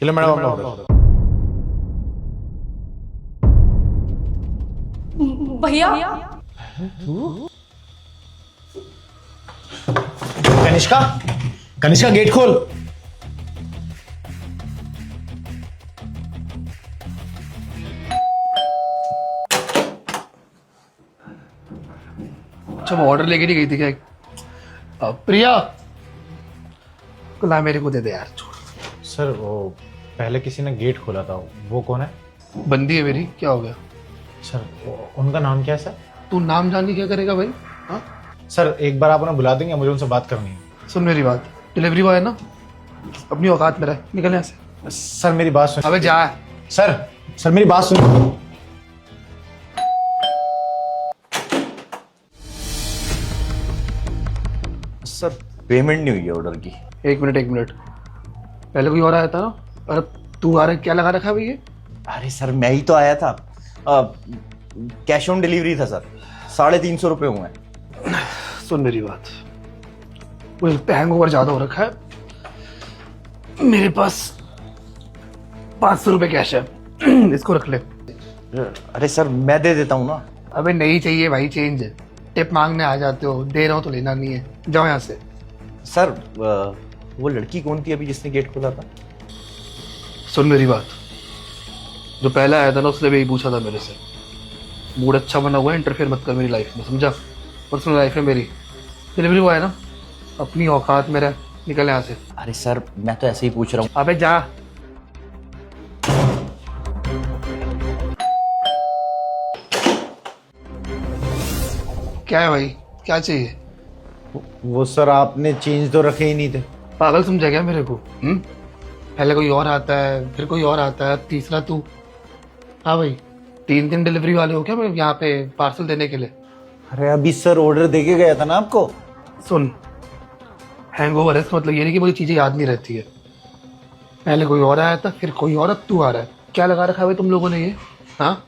चलो मैडम अपना ऑर्डर। भैया कनिष्का, कनिष्का गेट खोल। अच्छा वो ऑर्डर लेके नहीं गई थी क्या? प्रिया ला मेरे को दे दे यार। सर वो पहले किसी ने गेट खोला था, वो कौन है? बंदी है मेरी, क्या हो गया? सर उनका नाम क्या है सर? तू नाम जान के क्या करेगा भाई? हाँ सर एक बार आप उन्हें बुला देंगे, मुझे उनसे बात करनी है। सुन मेरी बात, डिलीवरी बॉय है ना, अपनी औकात में रह, निकल यहाँ से। सर मेरी बात सुन। अबे जा। सर सर मेरी बात सुन। सर पेमेंट नहीं हुई है ऑर्डर की। एक मिनट, पहले कोई और आया था ना? अरे तू आ रहा है, क्या लगा रखा है भैया? अरे सर मैं ही तो आया था। कैश ऑन डिलीवरी था सर, 350 रुपये हुए हैं। सुन मेरी बात, वो हैंगओवर ज्यादा हो रखा है, मेरे पास 500 रुपये कैश है, इसको रख ले। अरे सर मैं दे देता हूँ ना। अबे नहीं चाहिए भाई, चेंज है। टिप मांगने आ जाते हो, दे रहा हूँ तो लेना नहीं है, जाओ यहाँ से। सर वो लड़की कौन थी अभी जिसने गेट खोला था? सुन मेरी बात, जो पहला आया था ना उसने भी यही पूछा था मेरे से। मूड अच्छा बना हुआ है, इंटरफेयर मत कर मेरी लाइफ में, समझा? पर्सनल लाइफ है मेरी। डिलीवरी बॉय है ना, अपनी औकात में रह, निकल यहाँ से। अरे सर मैं तो ऐसे ही पूछ रहा हूँ। अबे जा। क्या है भाई, क्या चाहिए? वो सर आपने चेंज तो रखे ही नहीं थे। पागल समझा क्या मेरे को? पहले कोई और आता है, फिर कोई और आता है, तीसरा तू। हाँ भाई, 3 डिलीवरी वाले हो क्या मैं यहाँ पे पार्सल देने के लिए? अरे अभी सर ऑर्डर दे के गया था ना आपको। सुन, हैंगओवर है इसका मतलब ये नहीं कि मुझे चीजें याद नहीं रहती है। पहले कोई और आया था, फिर कोई और, अब तू आ रहा है। क्या लगा रखा है भाई तुम लोगों ने ये? हाँ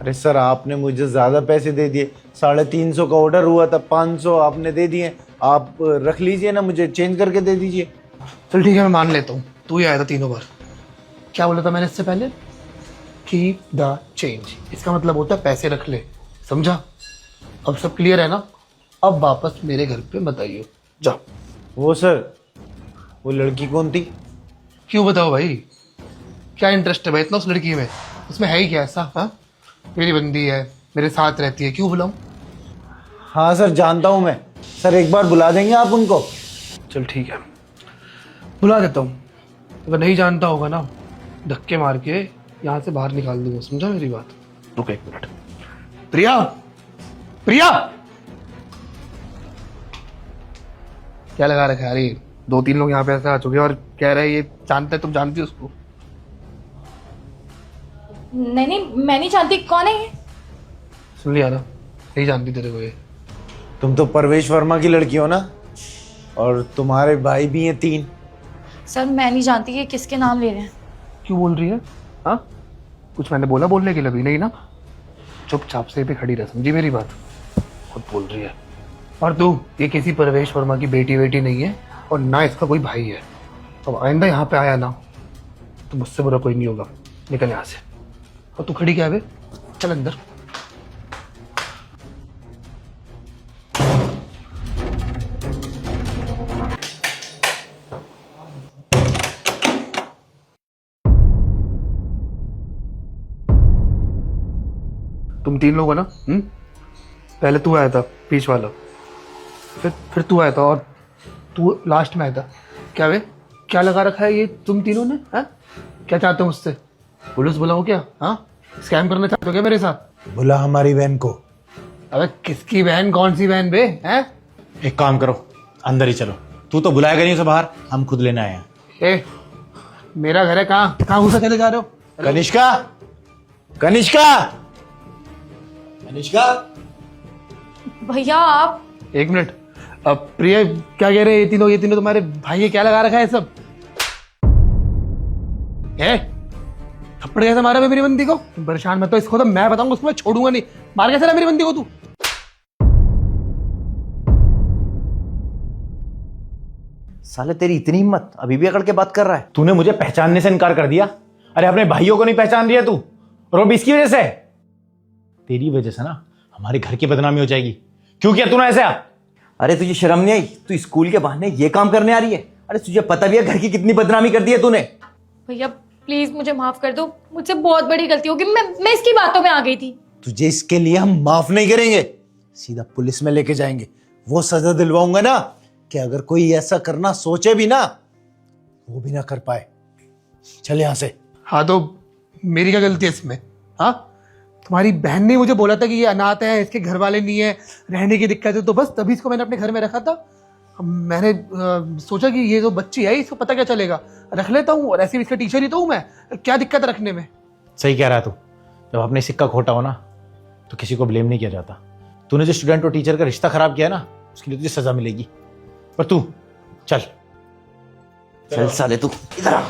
अरे सर आपने मुझे ज्यादा पैसे दे दिए, 350 का ऑर्डर हुआ था, 500 आपने दे दिए। आप रख लीजिए ना, मुझे चेंज करके दे दीजिए। चल ठीक है, मैं मान लेता हूँ, तू ही आया था 3 बार। क्या बोला था मैंने इससे पहले? कीप द चेंज, इसका मतलब होता है पैसे रख ले, समझा? अब सब क्लियर है ना? अब वापस मेरे घर पे मत आइयो, जाओ। वो सर वो लड़की कौन थी? क्यों बताओ भाई, क्या इंटरेस्ट है भाई इतना उस लड़की में? उसमें है ही क्या ऐसा? हाँ, मेरी बंदी है, मेरे साथ रहती है, क्यों बुलाऊं? हाँ सर जानता हूँ मैं। सर एक बार बुला देंगे आप उनको? चल ठीक है, बुला देता हूँ। अगर नहीं जानता होगा ना, धक्के मार के यहाँ से बाहर निकाल दूंगा, समझा मेरी बात? रुक 1 मिनट। प्रिया, प्रिया, क्या लगा रखा है? अरे 2-3 लोग यहाँ पे ऐसे आ चुके हैं और कह रहे हैं ये जानते हैं, तुम जानती हो उसको? नहीं, मैं नहीं जानती। कौन है ये? सुन लिया ना, नहीं जानती तेरे को ये। तुम तो परवेश वर्मा की लड़की हो ना, और तुम्हारे भाई भी हैं 3। सर मैं नहीं जानती ये किसके नाम ले रहे हैं। क्यों बोल रही है? हाँ, कुछ मैंने बोला बोलने के लिए? भी नहीं ना, चुपचाप से पे खड़ी रह, समझी मेरी बात? खुद बोल रही है। और तू, ये किसी परवेश वर्मा की बेटी नहीं है, और ना इसका कोई भाई है। अब आइंदा यहाँ पे आया ना तो मुझसे बुरा कोई नहीं होगा, निकल यहाँ से। और तू खड़ी क्या है बे? चल अंदर। तुम 3 लोग हो ना? पहले तू आया था, बीच वाला, फिर तू आया था, और तू लास्ट में आया था। क्या वे, क्या लगा रखा है ये तुम तीनों ने? हाँ, क्या चाहते हो मुझसे? पुलिस बुलाओ क्या? हाँ, स्कैम करना चाहते हो क्या मेरे साथ? बुला हमारी बहन को। अबे किसकी बहन? कौन सी बहन बे? हैं? एक काम करो, अंदर ही चलो। तू तो बुलाएगा नहीं उसे बाहर, हम खुद लेने आए हैं। ए, मेरा घर है, कहाँ घुसा चले जा रहे हो? कनिष्का, कनिष्का, कनिष्का। भैया आप। 1 मिनट। अब प्रिया क्या कह रहे हैं? ये तीनों तुम्हारे भाई है? क्या लगा रखा है सब? थप्पड़ कैसे मारा मेरी बंदी को? तुम परेशान मत हो, इसको तो मैं बताऊंगा, उसको मैं छोड़ूंगा नहीं। मार कैसे रहा मेरी बंदी को तू? साले तेरी इतनी हिम्मत, अभी भी अकड़ के बात कर रहा है। तूने मुझे पहचानने से इनकार कर दिया। अरे अपने भाइयों को नहीं पहचान रही है तू, और वो भी इसकी वजह से। तेरी वजह से ना हमारे घर की बदनामी हो जाएगी। क्यों किया तूने ऐसा? अरे तुझे शर्म नहीं आई? तू स्कूल के बहाने ये काम करने आ रही है? अरे तुझे पता भी है घर की कितनी बदनामी कर दी है तूने। भैया प्लीज मुझे माफ कर दो, मुझसे बहुत बड़ी गलती होगी। मैं इसकी बातों में आ गई थी। तुझे इसके लिए हम माफ नहीं करेंगे, सीधा पुलिस में लेके जाएंगे। वो सजा दिलवाऊंगा ना कि अगर कोई ऐसा करना सोचे भी ना, वो भी ना कर पाए। चल यहां से। हाँ तो मेरी क्या गलती है इसमें? हाँ, तुम्हारी बहन ने मुझे बोला था कि ये अनाथ है, इसके घर वाले नहीं है, रहने की दिक्कत है, तो बस तभी इसको मैंने अपने घर में रखा था। मैंने सोचा कि ये जो बच्ची है इसको पता क्या चलेगा, रख लेता हूँ, और ऐसे भी इसका टीचर ही तो हूँ मैं, क्या दिक्कत है रखने में। सही कह रहा है तू। जब अपने सिक्का खोटा हो ना तो किसी को ब्लेम नहीं किया जाता। तूने जो स्टूडेंट और टीचर का रिश्ता खराब किया ना, उसके लिए तुझे सजा मिलेगी। पर तू चल चल साले तू इधर आ।